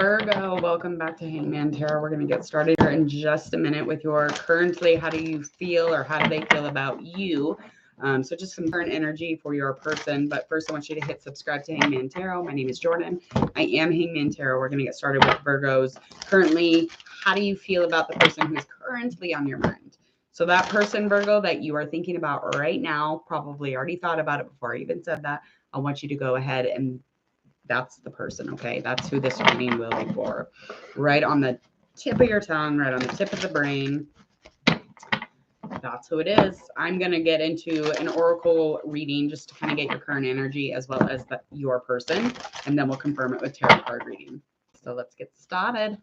Virgo, welcome back to Hangman Tarot. We're going to get started here in just a minute with your currently, how do you feel or how do they feel about you? So just some current energy for your person. But first, I want you to hit subscribe to Hangman Tarot. My name is Jordan. I am Hangman Tarot. We're going to get started with Virgos. Currently, how do you feel about the person who's currently on your mind? So that person, Virgo, that you are thinking about right now, probably already thought about it before I even said that. I want you to go ahead and that's the person, okay? That's who this reading will be for. Right on the tip of your tongue, right on the tip of the brain. That's who it is. I'm going to get into an oracle reading just to kind of get your current energy as well as your person, and then we'll confirm it with tarot card reading. So let's get started.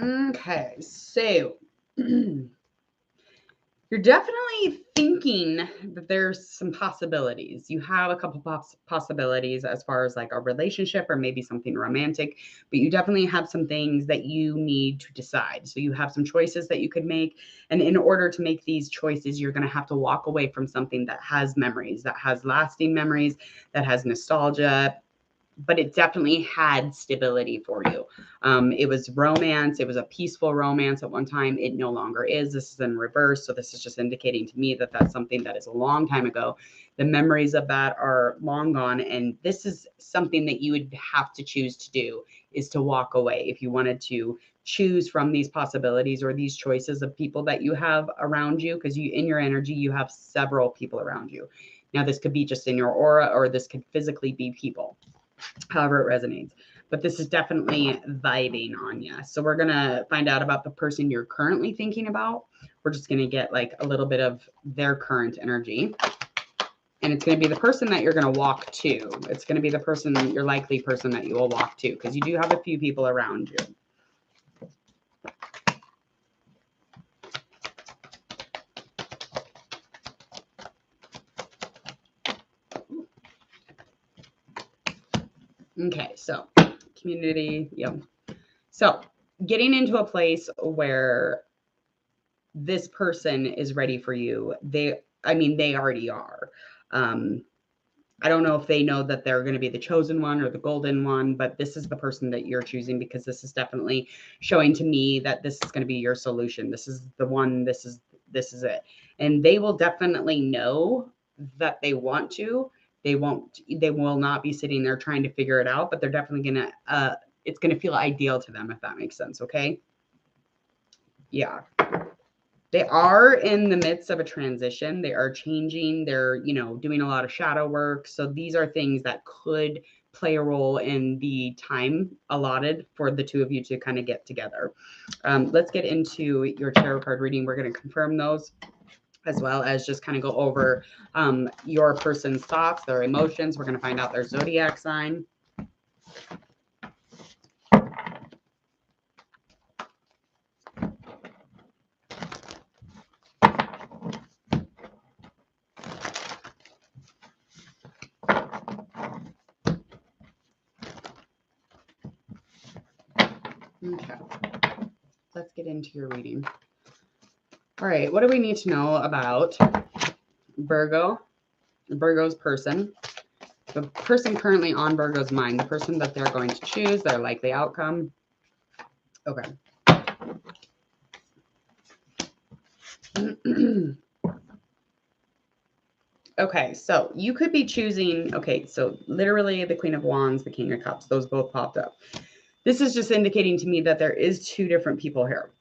Okay, so you're definitely thinking that there's some possibilities. You have a couple possibilities as far as like a relationship or maybe something romantic, but you definitely have some things that you need to decide. So you have some choices that you could make. And in order to make these choices, you're going to have to walk away from something that has memories, that has lasting memories, that has nostalgia, but it definitely had stability for you. It was romance. It was a peaceful romance at one time. It no longer is. This is in reverse. So this is just indicating to me that that's something that is a long time ago. The memories of that are long gone. And this is something that you would have to choose to do, is to walk away. If you wanted to choose from these possibilities or these choices of people that you have around you, because you, in your energy, you have several people around you. Now, this could be just in your aura, or this could physically be people, however it resonates. But this is definitely vibing on you. So we're going to find out about the person you're currently thinking about. We're just going to get like a little bit of their current energy. And it's going to be the person that you're going to walk to. It's going to be the person, your likely person that you will walk to, because you do have a few people around you. Okay, so community, yep. So getting into a place where this person is ready for you. They already are. I don't know if they know that they're going to be the chosen one or the golden one, but this is the person that you're choosing, because this is definitely showing to me that this is going to be your solution. This is the one, this is it. And they will definitely know that they want to. They will not be sitting there trying to figure it out, but they're definitely going to, it's going to feel ideal to them, if that makes sense. Okay. Yeah. They are in the midst of a transition. They are changing. They're, doing a lot of shadow work. So these are things that could play a role in the time allotted for the two of you to kind of get together. Let's get into your tarot card reading. We're going to confirm those, as well as just kind of go over your person's thoughts, their emotions. We're going to find out their zodiac sign. Okay, let's get into your reading. All right, what do we need to know about Virgo's person, the person currently on Virgo's mind, the person that they're going to choose, their likely outcome? Okay. Okay, so you could be choosing, okay, so literally the Queen of Wands, the King of Cups, those both popped up. This is just indicating to me that there is two different people here.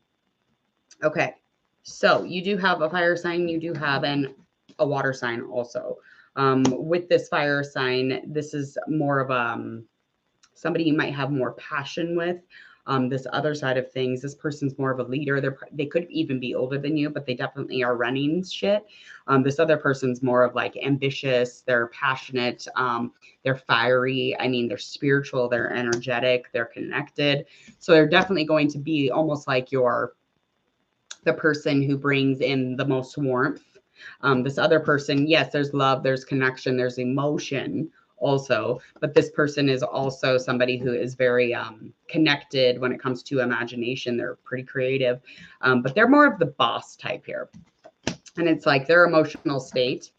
Okay, so you do have a fire sign, you do have a water sign also. With this fire sign, this is more of somebody you might have more passion with. This other side of things, this person's more of a leader. They could even be older than you, but they definitely are running shit. This other person's more of like ambitious. They're passionate. They're fiery. They're spiritual. They're energetic. They're connected. So they're definitely going to be almost like the person who brings in the most warmth. This other person, yes, there's love, there's connection, there's emotion also, but this person is also somebody who is very connected when it comes to imagination. They're pretty creative, but they're more of the boss type here. And it's like their emotional state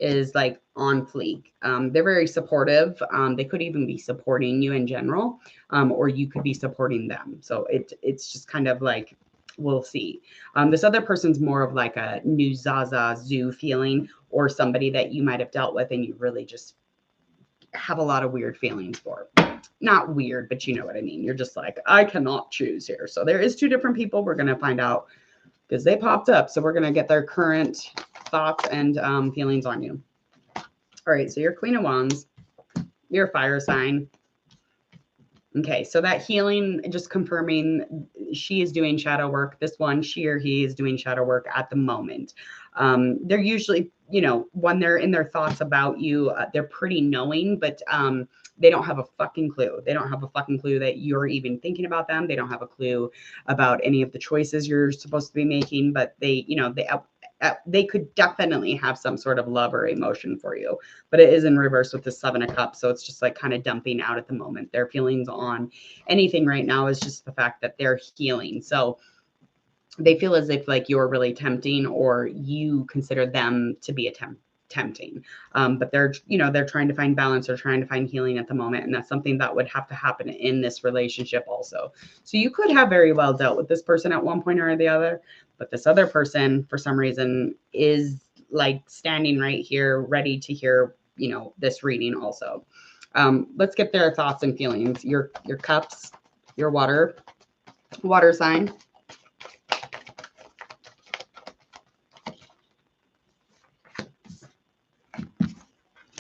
is like on fleek. They're very supportive. They could even be supporting you in general, or you could be supporting them. So it's just kind of like, we'll see. This other person's more of like a new Zaza Zoo feeling, or somebody that you might have dealt with and you really just have a lot of weird feelings for. Not weird, but you know what I mean. You're just like, I cannot choose here. So there is two different people. We're going to find out because they popped up. So we're going to get their current thoughts and feelings on you. All right. So you're Queen of Wands. You're a fire sign. Okay. So that healing, just confirming she is doing shadow work. This one, she or he is doing shadow work at the moment. They're usually, you know, when they're in their thoughts about you, they're pretty knowing, but they don't have a fucking clue. They don't have a fucking clue that you're even thinking about them. They don't have a clue about any of the choices you're supposed to be making, but they, you know, they could definitely have some sort of love or emotion for you, but it is in reverse with the 7 of Cups. So it's just like kind of dumping out at the moment. Their feelings on anything right now is just the fact that they're healing. So they feel as if like you're really tempting, or you consider them to be tempting. But they're, you know, they're trying to find balance or trying to find healing at the moment. And that's something that would have to happen in this relationship also. So you could have very well dealt with this person at one point or the other, but this other person for some reason is like standing right here, ready to hear, you know, this reading also. Let's get their thoughts and feelings. Your cups, your water sign.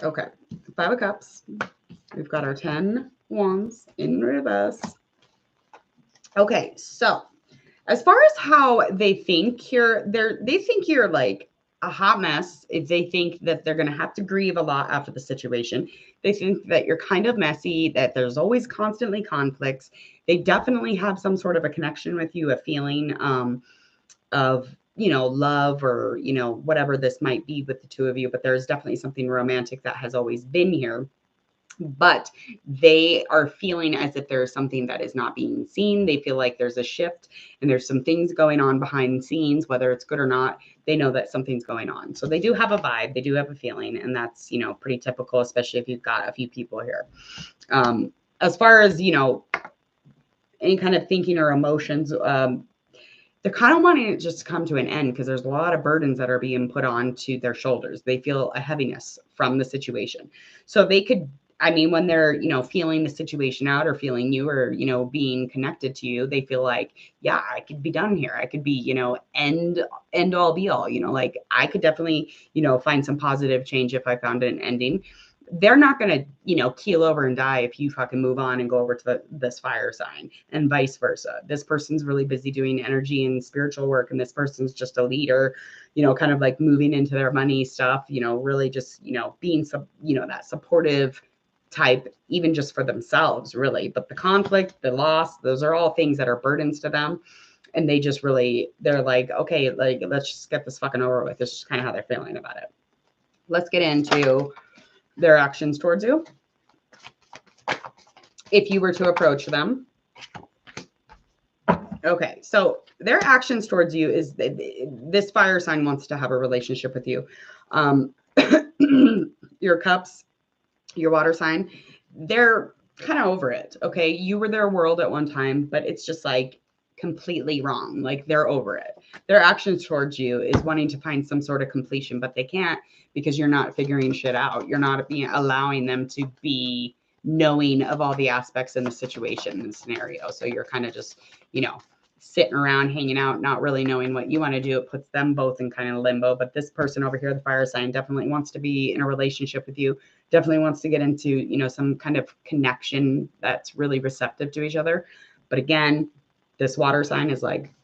Okay, 5 of Cups. We've got our 10 Wands in reverse. Okay, so as far as how they think here, they think you're like a hot mess. If they think that they're going to have to grieve a lot after the situation, they think that you're kind of messy, that there's always constantly conflicts. They definitely have some sort of a connection with you, a feeling of, you know, love, or, you know, whatever this might be with the two of you, but there's definitely something romantic that has always been here. But they are feeling as if there's something that is not being seen. They feel like there's a shift and there's some things going on behind the scenes, whether it's good or not. They know that something's going on. So they do have a vibe, they do have a feeling, and that's, you know, pretty typical, especially if you've got a few people here. As far as, you know, any kind of thinking or emotions, they're kind of wanting it just to come to an end because there's a lot of burdens that are being put onto their shoulders. They feel a heaviness from the situation. So they could, I mean, when they're, you know, feeling the situation out or feeling you, or, you know, being connected to you, they feel like, yeah, I could be done here. I could be, you know, end all be all, you know, like I could definitely, you know, find some positive change if I found an ending. They're not going to, you know, keel over and die if you fucking move on and go over to this fire sign, and vice versa. This person's really busy doing energy and spiritual work, and this person's just a leader, you know, kind of like moving into their money stuff, you know, really just, you know, being you know, that supportive type, even just for themselves, really. But the conflict, the loss, those are all things that are burdens to them. And they just really, they're like, okay, like, let's just get this fucking over with. This is kind of how they're feeling about it. Let's get into their actions towards you. If you were to approach them. Okay, so their actions towards you is this fire sign wants to have a relationship with you. Your cups, your water sign, they're kind of over it. Okay, you were their world at one time, but it's just like completely wrong. Like they're over it. Their actions towards you is wanting to find some sort of completion, but they can't because you're not figuring shit out. You're not allowing them to be knowing of all the aspects in the situation and scenario. So you're kind of just, you know, sitting around hanging out, not really knowing what you want to do. It puts them both in kind of limbo. But this person over here, the fire sign, definitely wants to be in a relationship with you, definitely wants to get into, you know, some kind of connection that's really receptive to each other. But again, this water sign is like,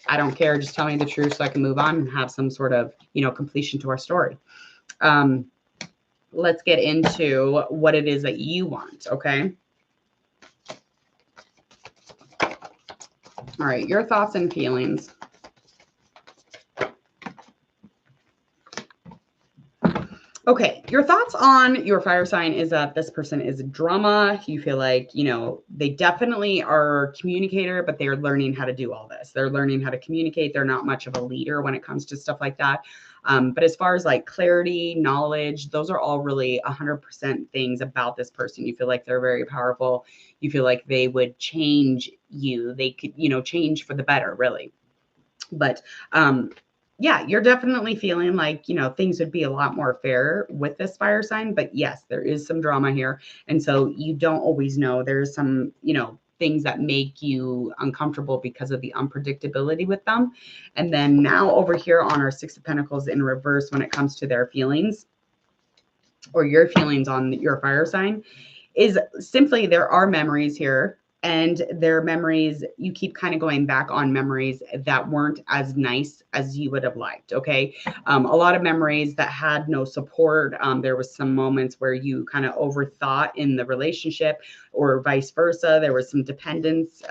I don't care, just tell me the truth so I can move on and have some sort of, you know, completion to our story. Let's get into what it is that you want, okay? All right, your thoughts and feelings. Okay, your thoughts on your fire sign is that this person is drama. You feel like, they definitely are a communicator, but they're learning how to do all this. They're learning how to communicate. They're not much of a leader when it comes to stuff like that. But as far as like clarity, knowledge, those are all really 100% things about this person. You feel like they're very powerful. You feel like they would change you. They could, change for the better, really. But yeah, you're definitely feeling like, things would be a lot more fair with this fire sign. But yes, there is some drama here. And so you don't always know. There's some, things that make you uncomfortable because of the unpredictability with them. And then now over here on our Six of Pentacles in reverse, when it comes to their feelings or your feelings on your fire sign, is simply there are memories here. And their memories, you keep kind of going back on memories that weren't as nice as you would have liked. Okay. A lot of memories that had no support. There was some moments where you kind of overthought in the relationship or vice versa. There was some dependence.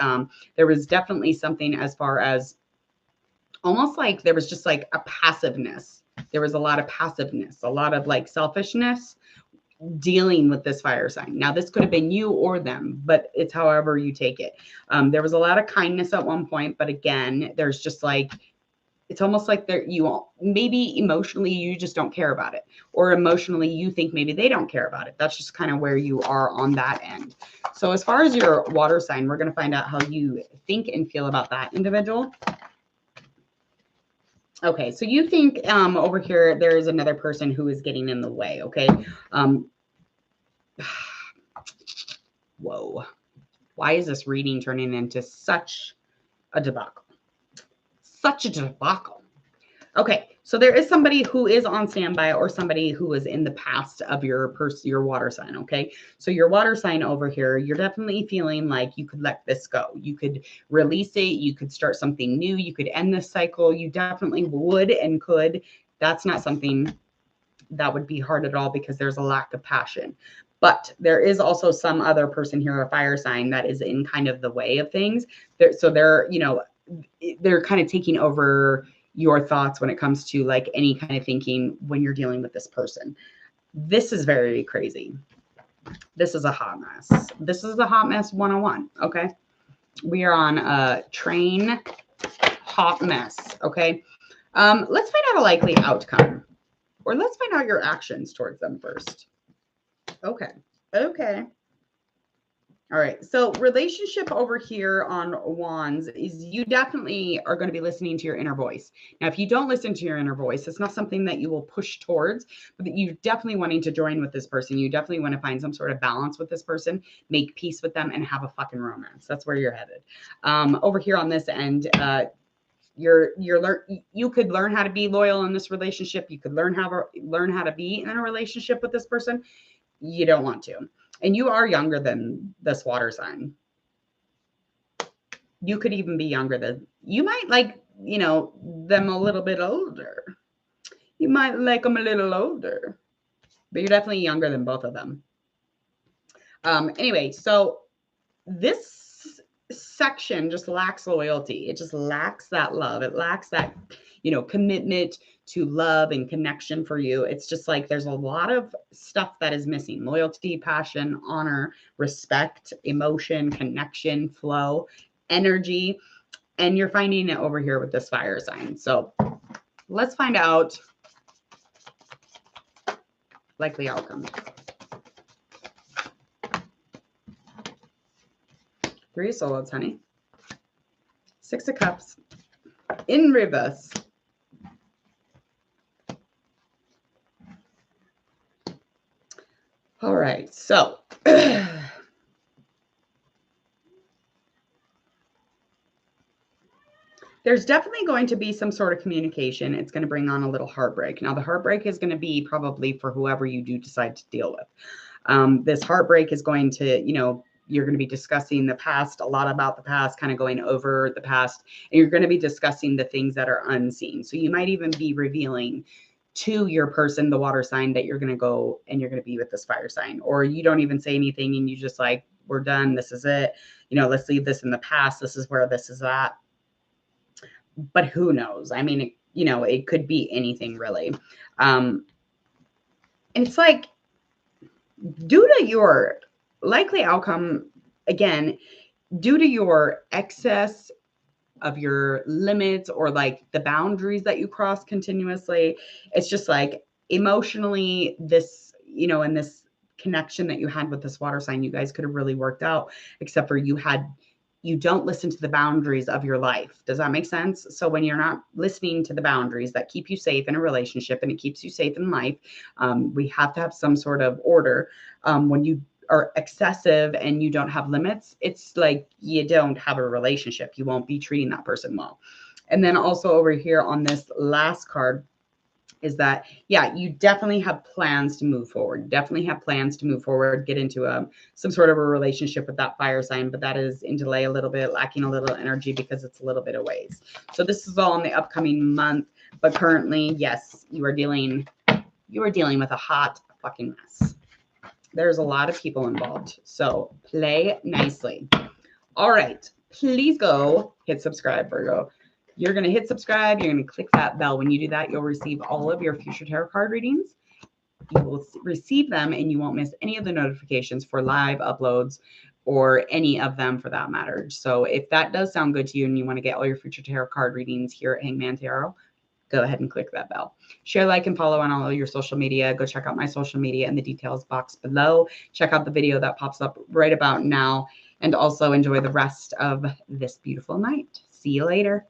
There was definitely something as far as almost like there was just like a passiveness. There was a lot of passiveness, a lot of like selfishness dealing with this fire sign. Now, this could have been you or them, but it's however you take it. There was a lot of kindness at one point, but again, there's just like, it's almost like maybe emotionally you just don't care about it, or emotionally you think maybe they don't care about it. That's just kind of where you are on that end. So as far as your water sign, we're going to find out how you think and feel about that individual. Okay, so you think over here there is another person who is getting in the way, okay? Whoa. Why is this reading turning into such a debacle? Such a debacle. Okay, so there is somebody who is on standby or somebody who is in the past of your water sign, okay? So your water sign over here, you're definitely feeling like you could let this go. You could release it. You could start something new. You could end this cycle. You definitely would and could. That's not something that would be hard at all because there's a lack of passion. But there is also some other person here, a fire sign, that is in kind of the way of things. So they're kind of taking over your thoughts when it comes to like any kind of thinking when you're dealing with this person. This is very crazy. This is a hot mess. This is the hot mess 101. Okay. We are on a train hot mess. Okay. Let's find out a likely outcome, or let's find out your actions towards them first. Okay. All right. So relationship over here on Wands is you definitely are going to be listening to your inner voice. Now, if you don't listen to your inner voice, it's not something that you will push towards, but that you're definitely wanting to join with this person. You definitely want to find some sort of balance with this person, make peace with them, and have a fucking romance. That's where you're headed. Over here on this end, you could learn how to be loyal in this relationship. You could learn how to be in a relationship with this person. You don't want to. And you are younger than this water sign. You could even be younger than, you might like, them a little bit older. You might like them a little older, but you're definitely younger than both of them. Anyway, so this section just lacks loyalty. It just lacks that love. It lacks that, commitment to love and connection for you. It's just like there's a lot of stuff that is missing: loyalty, passion, honor, respect, emotion, connection, flow, energy. And you're finding it over here with this fire sign. So let's find out likely outcome. 3 of Swords, honey. 6 of Cups in reverse. All right, so there's definitely going to be some sort of communication. It's going to bring on a little heartbreak. Now, the heartbreak is going to be probably for whoever you do decide to deal with. This heartbreak is going to, you're going to be discussing the past, a lot about the past, kind of going over the past, and you're going to be discussing the things that are unseen. So you might even be revealing to your person, the water sign, that you're going to go and you're going to be with this fire sign, or you don't even say anything and you just like, we're done. This is it. Let's leave this in the past. This is where this is at. But who knows? I mean, it could be anything really. And And it's like, due to your likely outcome, again, due to your excess of your limits or like the boundaries that you cross continuously, it's just like emotionally, this, and this connection that you had with this water sign, you guys could have really worked out, except for you don't listen to the boundaries of your life. Does that make sense? So when you're not listening to the boundaries that keep you safe in a relationship and it keeps you safe in life, we have to have some sort of order. When you are excessive and you don't have limits, it's like you don't have a relationship. You won't be treating that person well. And then also over here on this last card is that, yeah, you definitely have plans to move forward. Definitely have plans to move forward, get into some sort of a relationship with that fire sign, but that is in delay a little bit, lacking a little energy because it's a little bit of ways. So this is all in the upcoming month, but currently, yes, you are dealing with a hot fucking mess. There's a lot of people involved. So play nicely. All right. Please go hit subscribe, Virgo. You're going to hit subscribe. You're going to click that bell. When you do that, you'll receive all of your future tarot card readings. You will receive them and you won't miss any of the notifications for live uploads or any of them for that matter. So if that does sound good to you and you want to get all your future tarot card readings here at Hangman Tarot, go ahead and click that bell. Share, like, and follow on all of your social media. Go check out my social media in the details box below. Check out the video that pops up right about now. And also enjoy the rest of this beautiful night. See you later.